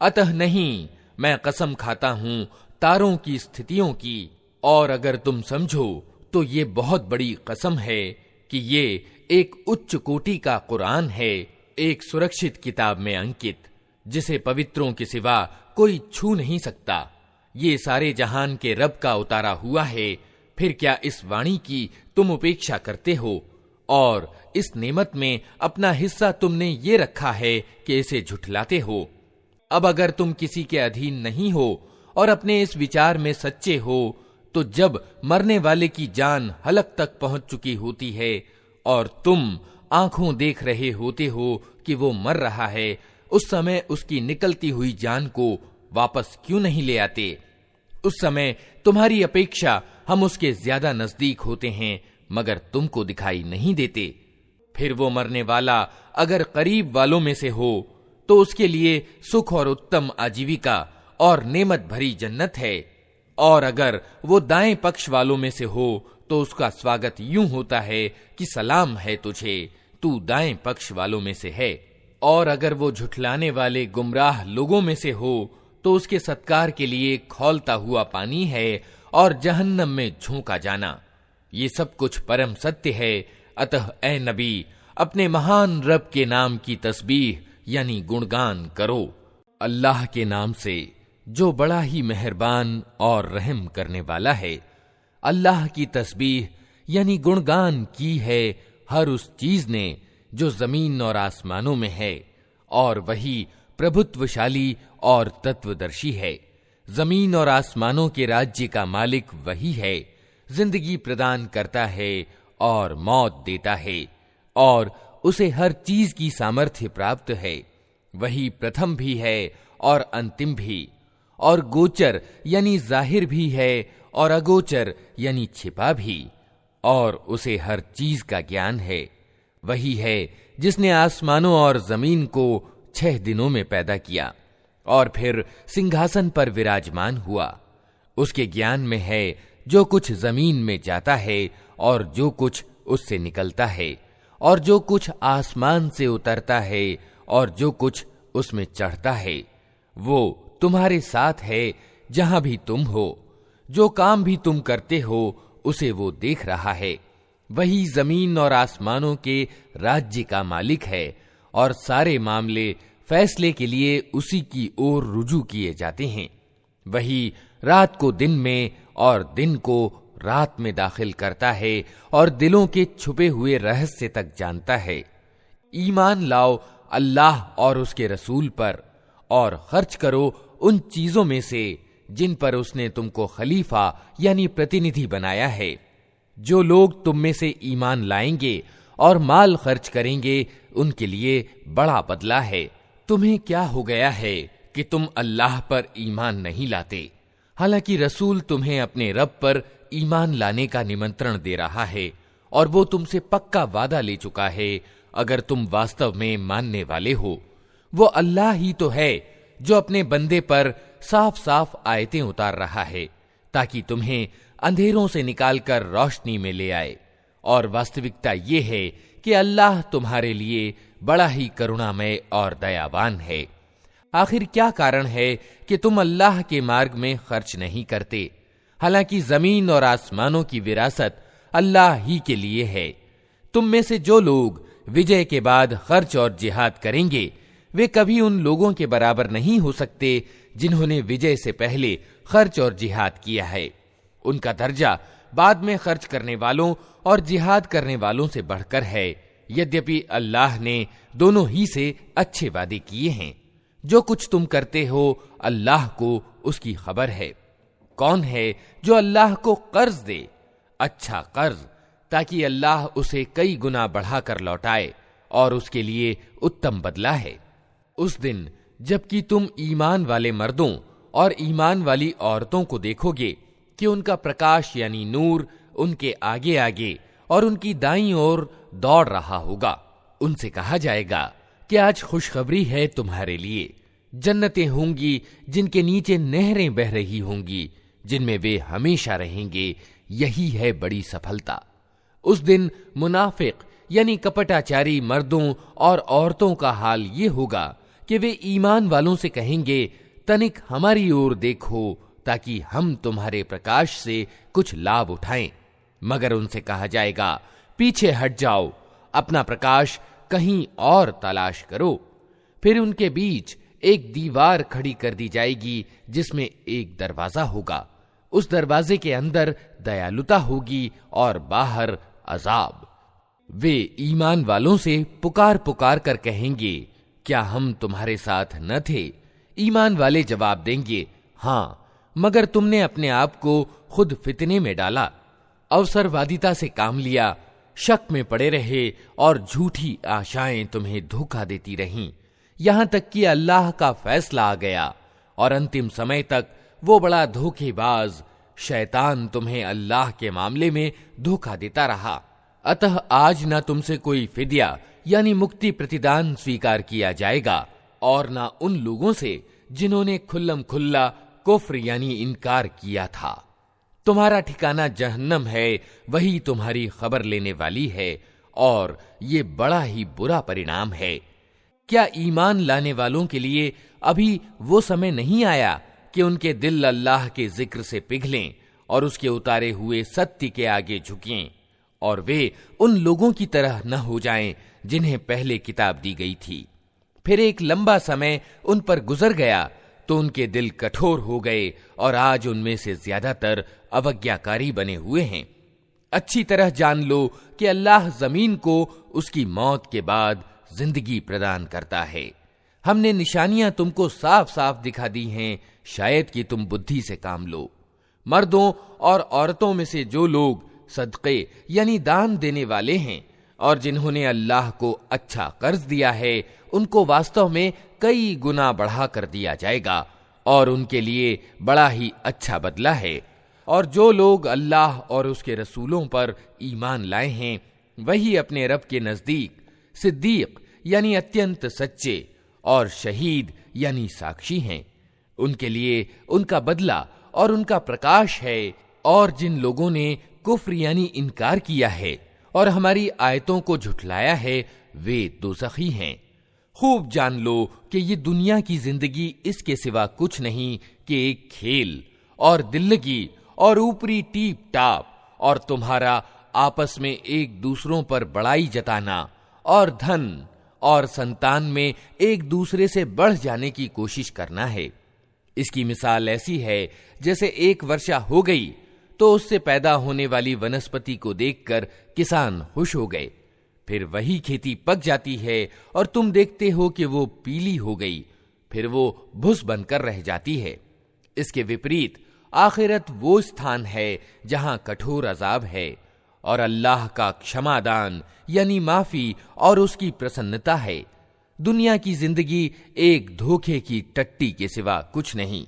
अतः नहीं, मैं कसम खाता हूं तारों की स्थितियों की, और अगर तुम समझो तो ये बहुत बड़ी कसम है कि ये एक उच्च कोटि का कुरान है, एक सुरक्षित किताब में अंकित, जिसे पवित्रों के सिवा कोई छू नहीं सकता। ये सारे जहान के रब का उतारा हुआ है। फिर क्या इस वाणी की तुम उपेक्षा करते हो? और इस नेमत में अपना हिस्सा तुमने ये रखा है कि इसे झुठलाते हो। अब अगर तुम किसी के अधीन नहीं हो और अपने इस विचार में सच्चे हो, तो जब मरने वाले की जान हलक तक पहुंच चुकी होती है और तुम आंखों देख रहे होते हो कि वो मर रहा है, उस समय उसकी निकलती हुई जान को वापस क्यों नहीं ले आते? उस समय तुम्हारी अपेक्षा हम उसके ज्यादा नजदीक होते हैं, मगर तुमको दिखाई नहीं देते। फिर वो मरने वाला अगर करीब वालों में से हो तो उसके लिए सुख और उत्तम आजीविका और नेमत भरी जन्नत है, और अगर वो दाएं पक्ष वालों में से हो तो उसका स्वागत यूं होता है कि सलाम है तुझे, तू दाएं पक्ष वालों में से है। और अगर वो झुठलाने वाले गुमराह लोगों में से हो तो उसके सत्कार के लिए खौलता हुआ पानी है और जहन्नम में झोंका जाना। ये सब कुछ परम सत्य है। अतः ए नबी, अपने महान रब के नाम की तस्बीह यानी गुणगान करो, अल्लाह के नाम से जो बड़ा ही मेहरबान और रहम करने वाला है। अल्लाह की तस्बीह यानी गुणगान की है हर उस चीज ने जो जमीन और आसमानों में है, और वही प्रभुत्वशाली और तत्वदर्शी है। जमीन और आसमानों के राज्य का मालिक वही है, जिंदगी प्रदान करता है और मौत देता है, और उसे हर चीज की सामर्थ्य प्राप्त है। वही प्रथम भी है और अंतिम भी, और गोचर यानी जाहिर भी है और अगोचर यानी छिपा भी, और उसे हर चीज का ज्ञान है। वही है जिसने आसमानों और जमीन को 6 दिनों में पैदा किया और फिर सिंहासन पर विराजमान हुआ। उसके ज्ञान में है जो कुछ जमीन में जाता है और जो कुछ उससे निकलता है, और जो कुछ आसमान से उतरता है और जो कुछ उसमें चढ़ता है। वो तुम्हारे साथ है जहां भी तुम हो। जो काम भी तुम करते हो उसे वो देख रहा है। वही जमीन और आसमानों के राज्य का मालिक है, और सारे मामले फैसले के लिए उसी की ओर रुजू किए जाते हैं। वही रात को दिन में और दिन को रात में दाखिल करता है और दिलों के छुपे हुए रहस्य तक जानता है। ईमान लाओ अल्लाह और उसके रसूल पर, और खर्च करो उन चीजों में से जिन पर उसने तुमको खलीफा यानी प्रतिनिधि बनाया है। जो लोग तुम में से ईमान लाएंगे और माल खर्च करेंगे, उनके लिए बड़ा बदला है। तुम्हें क्या हो गया है कि तुम अल्लाह पर ईमान नहीं लाते, हालांकि रसूल तुम्हें अपने रब पर ईमान लाने का निमंत्रण दे रहा है, और वो तुमसे पक्का वादा ले चुका है अगर तुम वास्तव में मानने वाले हो। वो अल्लाह ही तो है जो अपने बंदे पर साफ साफ आयतें उतार रहा है, ताकि तुम्हें अंधेरों से निकालकर रोशनी में ले आए। और वास्तविकता ये है कि अल्लाह तुम्हारे लिए बड़ा ही करुणामय और दयावान है। आखिर क्या कारण है कि तुम अल्लाह के मार्ग में खर्च नहीं करते, हालांकि जमीन और आसमानों की विरासत अल्लाह ही के लिए है। तुम में से जो लोग विजय के बाद खर्च और जिहाद करेंगे, वे कभी उन लोगों के बराबर नहीं हो सकते जिन्होंने विजय से पहले खर्च और जिहाद किया है। उनका दर्जा बाद में खर्च करने वालों और जिहाद करने वालों से बढ़कर है, यद्यपि अल्लाह ने दोनों ही से अच्छे वादे किए हैं। जो कुछ तुम करते हो अल्लाह को उसकी खबर है। कौन है जो अल्लाह को कर्ज दे, अच्छा कर्ज, ताकि अल्लाह उसे कई गुना बढ़ाकर लौटाए, और उसके लिए उत्तम बदला है। उस दिन जबकि तुम ईमान वाले मर्दों और ईमान वाली औरतों को देखोगे कि उनका प्रकाश यानी नूर उनके आगे आगे और उनकी दाईं ओर दौड़ रहा होगा। उनसे कहा जाएगा कि आज खुशखबरी है तुम्हारे लिए, जन्नतें होंगी जिनके नीचे नहरें बह रही होंगी, जिनमें वे हमेशा रहेंगे। यही है बड़ी सफलता। उस दिन मुनाफिक यानी कपटाचारी मर्दों और औरतों का हाल ये होगा कि वे ईमान वालों से कहेंगे, तनिक हमारी ओर देखो ताकि हम तुम्हारे प्रकाश से कुछ लाभ उठाएं। मगर उनसे कहा जाएगा, पीछे हट जाओ, अपना प्रकाश कहीं और तलाश करो। फिर उनके बीच एक दीवार खड़ी कर दी जाएगी जिसमें एक दरवाजा होगा। उस दरवाजे के अंदर दयालुता होगी और बाहर अजाब। वे ईमान वालों से पुकार पुकार कर कहेंगे, क्या हम तुम्हारे साथ न थे? ईमान वाले जवाब देंगे, हाँ, मगर तुमने अपने आप को खुद फितने में डाला, अवसरवादिता से काम लिया, शक में पड़े रहे और झूठी आशाएं तुम्हें धोखा देती रहीं, यहां तक कि अल्लाह का फैसला आ गया और अंतिम समय तक वो बड़ा धोखेबाज शैतान तुम्हें अल्लाह के मामले में धोखा देता रहा। अतः आज न तुमसे कोई फिदिया यानी मुक्ति प्रतिदान स्वीकार किया जाएगा और न उन लोगों से जिन्होंने खुल्लम खुल्ला कुफ्र यानी इनकार किया था। तुम्हारा ठिकाना जहन्नम है, वही तुम्हारी खबर लेने वाली है, और ये बड़ा ही बुरा परिणाम है। क्या ईमान लाने वालों के लिए अभी वो समय नहीं आया कि उनके दिल अल्लाह के जिक्र से पिघलें और उसके उतारे हुए सत्य के आगे झुकें, और वे उन लोगों की तरह न हो जाएं जिन्हें पहले किताब दी गई थी। फिर एक लंबा समय उन पर गुजर गया तो उनके दिल कठोर हो गए और आज उनमें से ज्यादातर अवज्ञाकारी बने हुए हैं। अच्छी तरह जान लो कि अल्लाह जमीन को उसकी मौत के बाद जिंदगी प्रदान करता है। हमने निशानियां तुमको साफ साफ दिखा दी हैं, शायद कि तुम बुद्धि से काम लो। मर्दों और औरतों में से जो लोग सदक़े यानी दान देने वाले हैं और जिन्होंने अल्लाह को अच्छा कर्ज दिया है, उनको वास्तव में कई गुना बढ़ा कर दिया जाएगा और उनके लिए बड़ा ही अच्छा बदला है। और जो लोग अल्लाह और उसके रसूलों पर ईमान लाए हैं, वही अपने रब के नजदीक सिद्दीक यानी अत्यंत सच्चे और शहीद यानी साक्षी हैं। उनके लिए उनका बदला और उनका प्रकाश है। और जिन लोगों ने कुफ्र यानी इनकार किया है और हमारी आयतों को झुठलाया है, वे दोज़खी हैं। खूब जान लो कि ये दुनिया की जिंदगी इसके सिवा कुछ नहीं कि एक खेल और दिल्लगी और ऊपरी टीप टाप और तुम्हारा आपस में एक दूसरों पर बड़ाई जताना और धन और संतान में एक दूसरे से बढ़ जाने की कोशिश करना है। इसकी मिसाल ऐसी है जैसे एक वर्षा हो गई तो उससे पैदा होने वाली वनस्पति को देखकर किसान खुश हो गए। फिर वही खेती पक जाती है और तुम देखते हो कि वो पीली हो गई, फिर वो भुस बनकर रह जाती है। इसके विपरीत आखिरत वो स्थान है जहां कठोर अजाब है और अल्लाह का क्षमादान यानी माफी और उसकी प्रसन्नता है। दुनिया की जिंदगी एक धोखे की टट्टी के सिवा कुछ नहीं।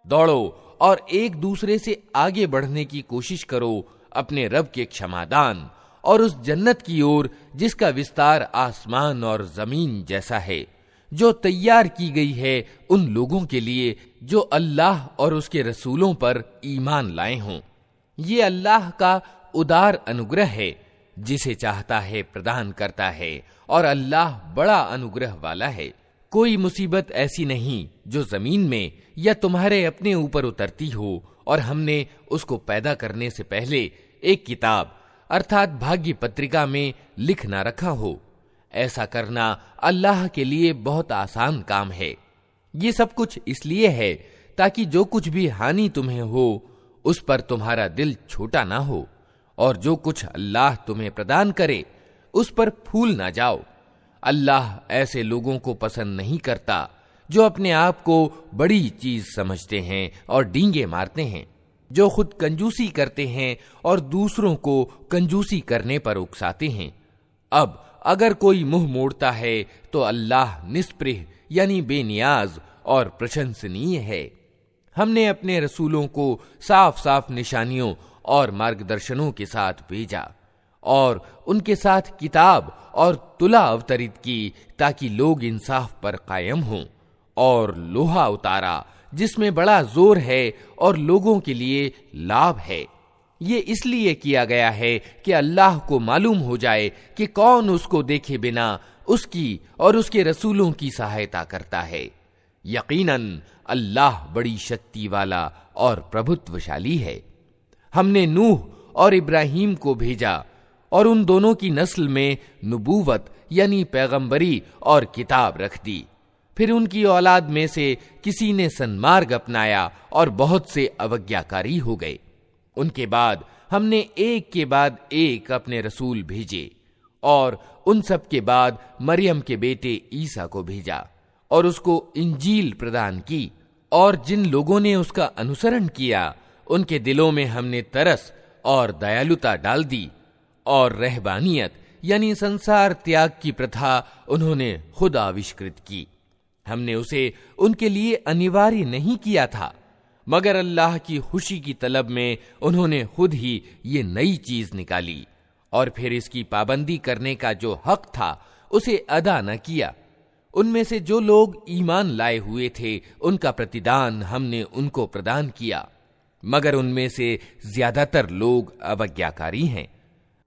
दौड़ो और एक दूसरे से आगे बढ़ने की कोशिश करो अपने रब के क्षमादान और उस जन्नत की ओर जिसका विस्तार आसमान और जमीन जैसा है, जो तैयार की गई है उन लोगों के लिए जो अल्लाह और उसके रसूलों पर ईमान लाए हों। ये अल्लाह का उदार अनुग्रह है, जिसे चाहता है प्रदान करता है और अल्लाह बड़ा अनुग्रह वाला है। कोई मुसीबत ऐसी नहीं जो जमीन में या तुम्हारे अपने ऊपर उतरती हो और हमने उसको पैदा करने से पहले एक किताब अर्थात भाग्य पत्रिका में लिख ना रखा हो। ऐसा करना अल्लाह के लिए बहुत आसान काम है। ये सब कुछ इसलिए है ताकि जो कुछ भी हानि तुम्हें हो उस पर तुम्हारा दिल छोटा ना हो और जो कुछ अल्लाह तुम्हें प्रदान करे उस पर फूल ना जाओ। अल्लाह ऐसे लोगों को पसंद नहीं करता जो अपने आप को बड़ी चीज समझते हैं और डींगे मारते हैं, जो खुद कंजूसी करते हैं और दूसरों को कंजूसी करने पर उकसाते हैं। अब अगर कोई मुंह मोड़ता है तो अल्लाह निस्पृह यानी बेनियाज और प्रशंसनीय है। हमने अपने रसूलों को साफ साफ निशानियों और मार्गदर्शनों के साथ भेजा और उनके साथ किताब और तुला अवतरित की ताकि लोग इंसाफ पर कायम हों, और लोहा उतारा जिसमें बड़ा जोर है और लोगों के लिए लाभ है। ये इसलिए किया गया है कि अल्लाह को मालूम हो जाए कि कौन उसको देखे बिना उसकी और उसके रसूलों की सहायता करता है। यकीनन अल्लाह बड़ी शक्ति वाला और प्रभुत्वशाली है। हमने नूह और इब्राहिम को भेजा और उन दोनों की नस्ल में नबूवत यानी पैगंबरी और किताब रख दी। फिर उनकी औलाद में से किसी ने सन्मार्ग अपनाया और बहुत से अवज्ञाकारी हो गए। उनके बाद हमने एक के बाद एक अपने रसूल भेजे और उन सब के बाद मरियम के बेटे ईसा को भेजा और उसको इंजील प्रदान की। और जिन लोगों ने उसका अनुसरण किया उनके दिलों में हमने तरस और दयालुता डाल दी और रहबानियत यानी संसार त्याग की प्रथा उन्होंने खुद आविष्कृत की। हमने उसे उनके लिए अनिवार्य नहीं किया था, मगर अल्लाह की खुशी की तलब में उन्होंने खुद ही ये नई चीज निकाली और फिर इसकी पाबंदी करने का जो हक था उसे अदा न किया। उनमें से जो लोग ईमान लाए हुए थे उनका प्रतिदान हमने उनको प्रदान किया, मगर उनमें से ज्यादातर लोग अवज्ञाकारी हैं।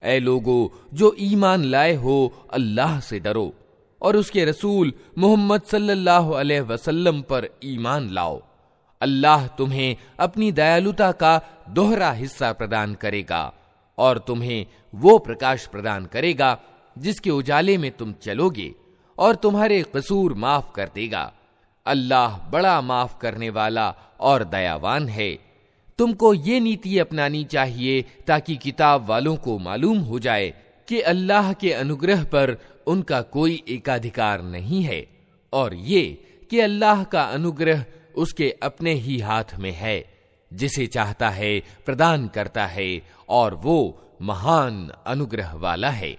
ऐ लोगो जो ईमान लाए हो, अल्लाह से डरो और उसके रसूल मोहम्मद सल्लल्लाहु अलैहि वसल्लम पर ईमान लाओ। अल्लाह तुम्हें अपनी दयालुता का दोहरा हिस्सा प्रदान करेगा और तुम्हें वो प्रकाश प्रदान करेगा जिसके उजाले में तुम चलोगे, और तुम्हारे कसूर माफ कर देगा। अल्लाह बड़ा माफ करने वाला और दयावान है। तुमको ये नीति अपनानी चाहिए ताकि किताब वालों को मालूम हो जाए कि अल्लाह के अनुग्रह पर उनका कोई एकाधिकार नहीं है, और ये कि अल्लाह का अनुग्रह उसके अपने ही हाथ में है, जिसे चाहता है प्रदान करता है, और वो महान अनुग्रह वाला है।